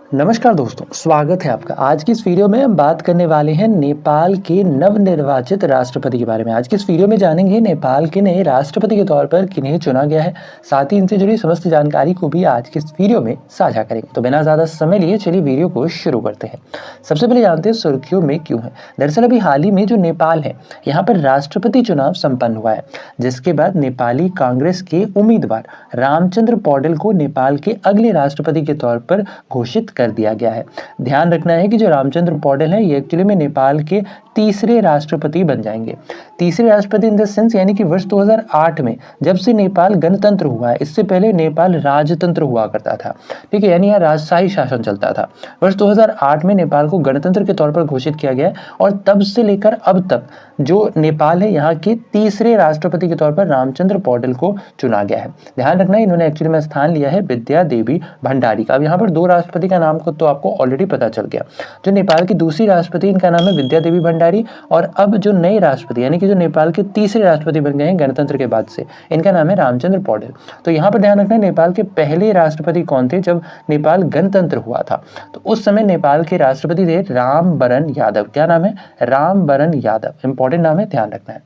नमस्कार दोस्तों, स्वागत है आपका। आज की इस वीडियो में हम बात करने वाले हैं नेपाल के नवनिर्वाचित राष्ट्रपति के बारे में। आज की इस वीडियो में जानेंगे नेपाल के नए राष्ट्रपति के तौर पर किन्हें चुना गया है, साथ ही इनसे जुड़ी समस्त जानकारी को भी आज की इस वीडियो में साझा करेंगे। तो बिना ज़्यादा समय लिए चलिए वीडियो को शुरू करते हैं। सबसे पहले जानते हैं सुर्खियों में क्यों है। दरअसल अभी हाल ही में जो नेपाल है, यहाँ पर राष्ट्रपति चुनाव संपन्न हुआ है, जिसके बाद नेपाली कांग्रेस के उम्मीदवार रामचंद्र पौडेल को नेपाल के अगले राष्ट्रपति के तौर पर घोषित कर दिया गया है। ध्यान रखना है कि जो रामचंद्र पौडेल है, ये एक्चुअली में नेपाल के तीसरे राष्ट्रपति बन जाएंगे। तीसरे राष्ट्रपति इन द सेंस यानी कि वर्ष 2008 में जब से नेपाल गणतंत्र हुआ है, इससे पहले नेपाल राजतंत्र हुआ करता था। ठीक है, यानी यहाँ राजशाही शासन चलता था। वर्ष 2008 में नेपाल को गणतंत्र के तौर पर घोषित किया गया और तब से लेकर अब तक जो नेपाल है, यहाँ के तीसरे राष्ट्रपति के तौर पर रामचंद्र पौडेल को चुना गया है। ध्यान रखना है, इन्होंने एक्चुअली में स्थान लिया है विद्या देवी भंडारी का। अब यहाँ पर दो राष्ट्रपति का नाम को तो आपको ऑलरेडी पता चल गया। जो नेपाल की दूसरी राष्ट्रपति, इनका नाम है विद्या देवी भंडारी, और अब जो नए राष्ट्रपति यानी कि जो नेपाल के तीसरे राष्ट्रपति बन गए हैं गणतंत्र के बाद से, इनका नाम है रामचंद्र पौडेल। तो यहाँ पर ध्यान रखना है, नेपाल के पहले राष्ट्रपति कौन थे जब नेपाल गणतंत्र हुआ था, तो उस समय नेपाल के राष्ट्रपति थे रामवरण यादव। क्या नाम है? रामवरण यादव। इंपॉर्टेंट नाम है, ध्यान रखना है।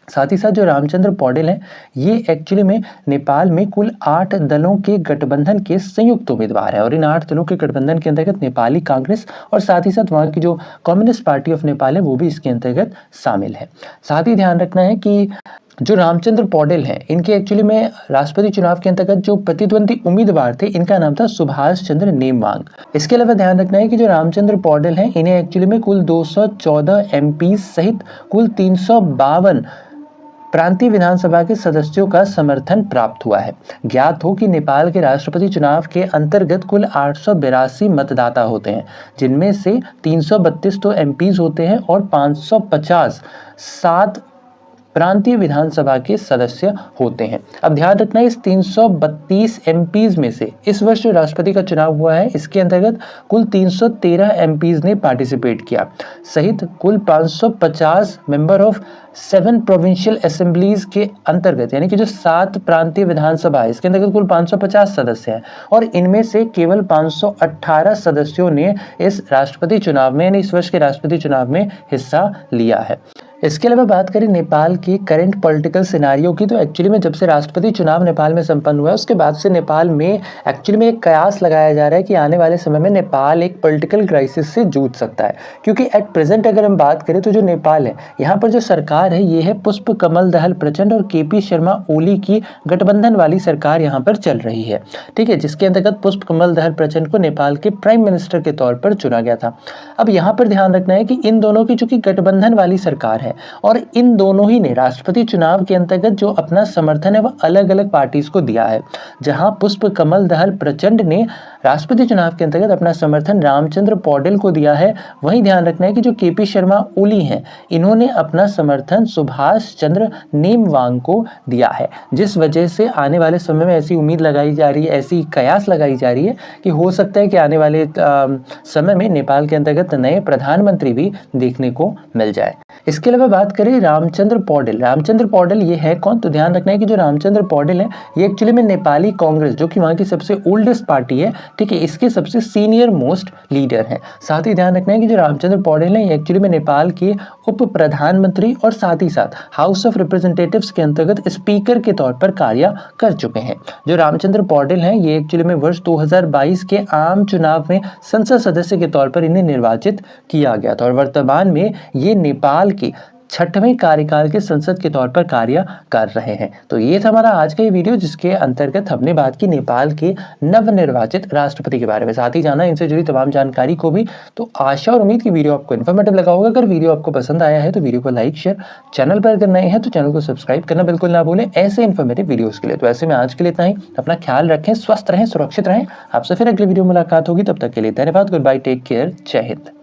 साथ ही साथ जो रामचंद्र पौडेल हैं, ये एक्चुअली में नेपाल में कुल 8 दलों के गठबंधन के संयुक्त उम्मीदवार है, और इन 8 दलों के गठबंधन के अंतर्गत नेपाली कांग्रेस और साथ ही साथ वहाँ की जो कम्युनिस्ट पार्टी ऑफ नेपाल है, वो भी इसके अंतर्गत शामिल है। साथ ही ध्यान रखना है कि जो रामचंद्र पौडेल हैं, इनके एक्चुअली में राष्ट्रपति चुनाव के अंतर्गत जो प्रतिद्वंदी उम्मीदवार थे, इनका नाम था सुभाष चंद्र नेमवांग। इसके अलावा ध्यान रखना है कि जो रामचंद्र पौडेल हैं, इन्हें एक्चुअली में कुल 214 एमपी सहित कुल 352 प्रांतीय विधानसभा के सदस्यों का समर्थन प्राप्त हुआ है। ज्ञात हो कि नेपाल के राष्ट्रपति चुनाव के अंतर्गत कुल 882 मतदाता होते हैं, जिनमें से 332 तो एमपीज होते हैं और 550 7 प्रांतीय विधानसभा के सदस्य होते हैं। अब ध्यान रखना है, इस 332 एमपीज में से इस वर्ष जो राष्ट्रपति का चुनाव हुआ है, इसके अंतर्गत कुल 313 एमपीज ने पार्टिसिपेट किया, सहित कुल 550 मेंबर ऑफ 7 प्रोविंशियल असेंबलीज के अंतर्गत, यानी कि जो 7 प्रांतीय विधानसभा है, इसके अंतर्गत कुल 550 सदस्य हैं, और इनमें से केवल 518 सदस्यों ने इस राष्ट्रपति चुनाव में, यानी इस वर्ष के राष्ट्रपति चुनाव में हिस्सा लिया है। इसके अलावा बात करें नेपाल की करंट पॉलिटिकल सिनारियो की, तो एक्चुअली में जब से राष्ट्रपति चुनाव नेपाल में संपन्न हुआ है, उसके बाद से नेपाल में एक्चुअली में एक कयास लगाया जा रहा है कि आने वाले समय में नेपाल एक पॉलिटिकल क्राइसिस से जूझ सकता है। क्योंकि एट प्रेजेंट अगर हम बात करें तो जो नेपाल है, यहाँ पर जो सरकार है, ये है पुष्प कमल दहल प्रचंड और केपी शर्मा ओली की गठबंधन वाली सरकार यहाँ पर चल रही है। ठीक है, जिसके अंतर्गत पुष्प कमल दहल प्रचंड को नेपाल के प्राइम मिनिस्टर के तौर पर चुना गया था। अब यहाँ पर ध्यान रखना है कि इन दोनों की चूंकि गठबंधन वाली सरकार है, और इन दोनों ही ने राष्ट्रपति चुनाव के अंतर्गत जो अपना समर्थन है, वह अलग अलग पार्टीज को दिया है। जहां पुष्प कमल दहल प्रचंड ने राष्ट्रपति चुनाव के अंतर्गत अपना समर्थन रामचंद्र पौडेल को दिया है, वहीं ध्यान रखना है कि जो केपी शर्मा ओली हैं, इन्होंने अपना समर्थन सुभाष चंद्र नेमवांग को दिया है। जिस वजह से आने वाले समय में ऐसी उम्मीद लगाई जा रही है, ऐसी कयास लगाई जा रही है कि हो सकता है कि आने वाले समय में नेपाल के अंतर्गत नए प्रधानमंत्री भी देखने को मिल जाए। इसके अलावा बात करें रामचंद्र पौडेल ये है कौन, तो ध्यान रखना है कि जो रामचंद्र पौडेल है, ये एक्चुअली में नेपाली कांग्रेस, जो कि वहाँ की सबसे ओल्डेस्ट पार्टी है, ठीक है, इसके सबसे सीनियर मोस्ट लीडर हैं। साथ ही ध्यान रखना है कि जो रामचंद्र पौडेल है, ये एक्चुअली में नेपाल के उप प्रधानमंत्री और साथ ही साथ हाउस ऑफ रिप्रेजेंटेटिव्स के अंतर्गत स्पीकर के तौर पर कार्य कर चुके हैं। जो रामचंद्र पौडेल हैं, ये एक्चुअली में वर्ष 2022 के आम चुनाव में संसद सदस्य के तौर पर इन्हें निर्वाचित किया गया था, और वर्तमान में ये नेपाल के 6वें कार्यकाल के संसद के तौर पर कार्य कर रहे हैं। तो ये था हमारा आज का ये वीडियो, जिसके अंतर्गत हमने बात की नेपाल के नवनिर्वाचित राष्ट्रपति के बारे में, साथ ही जाना इनसे जुड़ी तमाम जानकारी को भी। तो आशा और उम्मीद की वीडियो आपको इन्फॉर्मेटिव लगा होगा। अगर वीडियो आपको पसंद आया है तो वीडियो को लाइक शेयर, चैनल पर अगर नए हैं तो चैनल को सब्सक्राइब करना बिल्कुल ना भूलें ऐसे इन्फॉर्मेटिव वीडियोज के लिए। तो ऐसे में आज के लिए इतना ही। अपना ख्याल रखें, स्वस्थ रहें, सुरक्षित रहें। आपसे फिर अगली वीडियो मुलाकात होगी, तब तक के लिए धन्यवाद। गुड बाय, टेक केयर, जय हिंद।